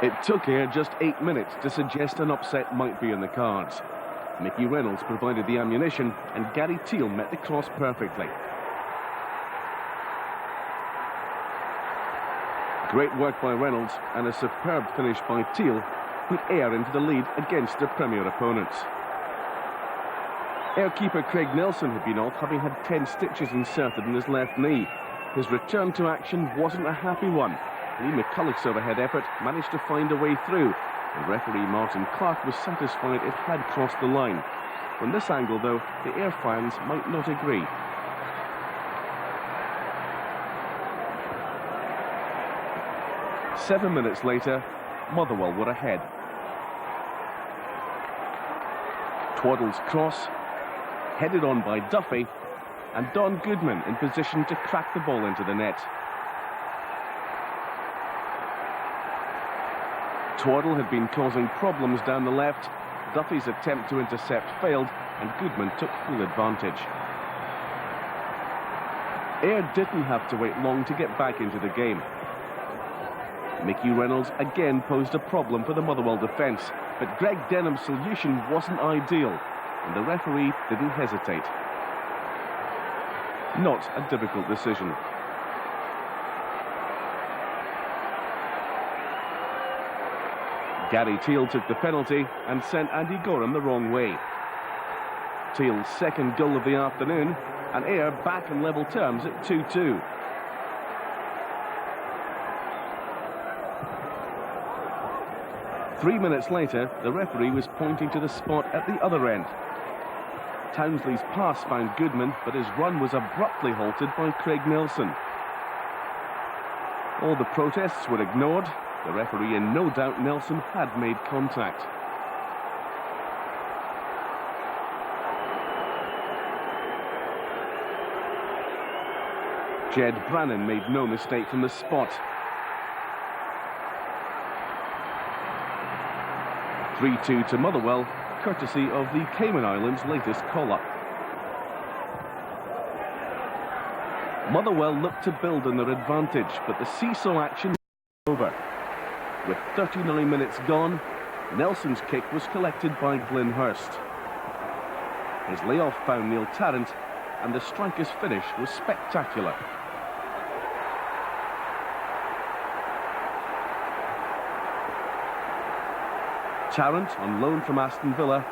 It took Ayr just 8 minutes to suggest an upset might be in the cards. Mickey Reynolds provided the ammunition and Gary Teal met the cross perfectly. Great work by Reynolds and a superb finish by Teal put Ayr into the lead against their Premier opponents. Ayr keeper Craig Nelson had been off, having had 10 stitches inserted in his left knee. His return to action wasn't a happy one. Lee McCulloch's overhead effort managed to find a way through. The referee Martin Clark was satisfied it had crossed the line. From this angle, though, the Ayr fans might not agree. Seven minutes later, Motherwell were ahead. Twaddle's cross, headed on by Duffy, and Don Goodman in position to crack the ball into the net. Twaddle had been causing problems down the left. Duffy's attempt to intercept failed, and Goodman took full advantage. Ayr didn't have to wait long to get back into the game. Mickey Reynolds again posed a problem for the Motherwell defence, but Greg Denham's solution wasn't ideal, and the referee didn't hesitate. Not a difficult decision. Gary Teal took the penalty and sent Andy Gorham the wrong way. Teal's second goal of the afternoon, and Ayr back in level terms at 2-2. Three minutes later, the referee was pointing to the spot at the other end. Townsley's pass found Goodman, but his run was abruptly halted by Craig Nelson. All the protests were ignored. The referee in no doubt Nelson had made contact. Jed Brannan made no mistake from the spot. 3-2 to Motherwell, courtesy of the Cayman Islands' latest call-up. Motherwell looked to build on their advantage, but the seesaw action was over. With 39 minutes gone, Nelson's kick was collected by Glyn Hurst. His layoff found Neil Tarrant, and the striker's finish was spectacular. Tarrant, on loan from Aston Villa,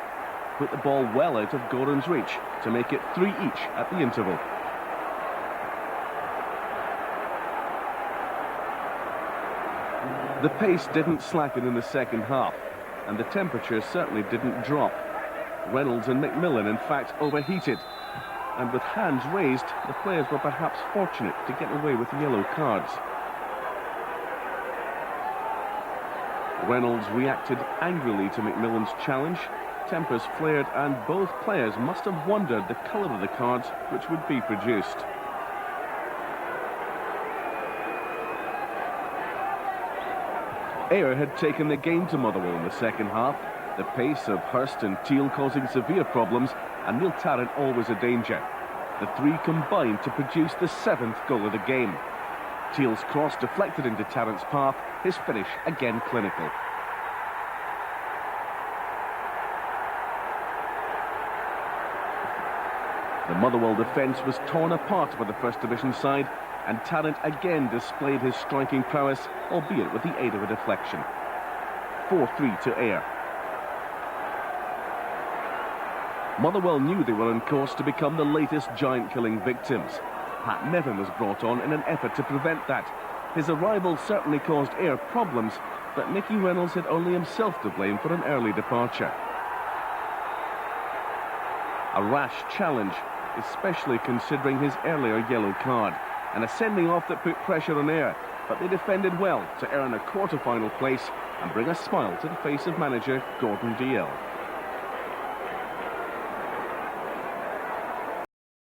put the ball well out of Gordon's reach to make it 3 each at the interval. The pace didn't slacken in the second half, and the temperature certainly didn't drop. Reynolds and McMillan, in fact, overheated, and with hands raised, the players were perhaps fortunate to get away with yellow cards. Reynolds reacted angrily to McMillan's challenge. Tempers flared, and both players must have wondered the colour of the cards which would be produced. Ayr had taken the game to Motherwell in the second half, the pace of Hurst and Teal causing severe problems, and Neil Tarrant always a danger. The three combined to produce the 7th goal of the game. Teal's cross deflected into Tarrant's path, his finish again clinical. The Motherwell defence was torn apart by the First Division side, and Tarrant again displayed his striking prowess, albeit with the aid of a deflection. 4-3 to Ayr. Motherwell knew they were on course to become the latest giant-killing victims. Pat Nevin was brought on in an effort to prevent that. His arrival certainly caused Ayr problems, but Mickey Reynolds had only himself to blame for an early departure. A rash challenge, especially considering his earlier yellow card, and a sending off that put pressure on Ayr, but they defended well to earn a quarter-final place and bring a smile to the face of manager Gordon Dalziel.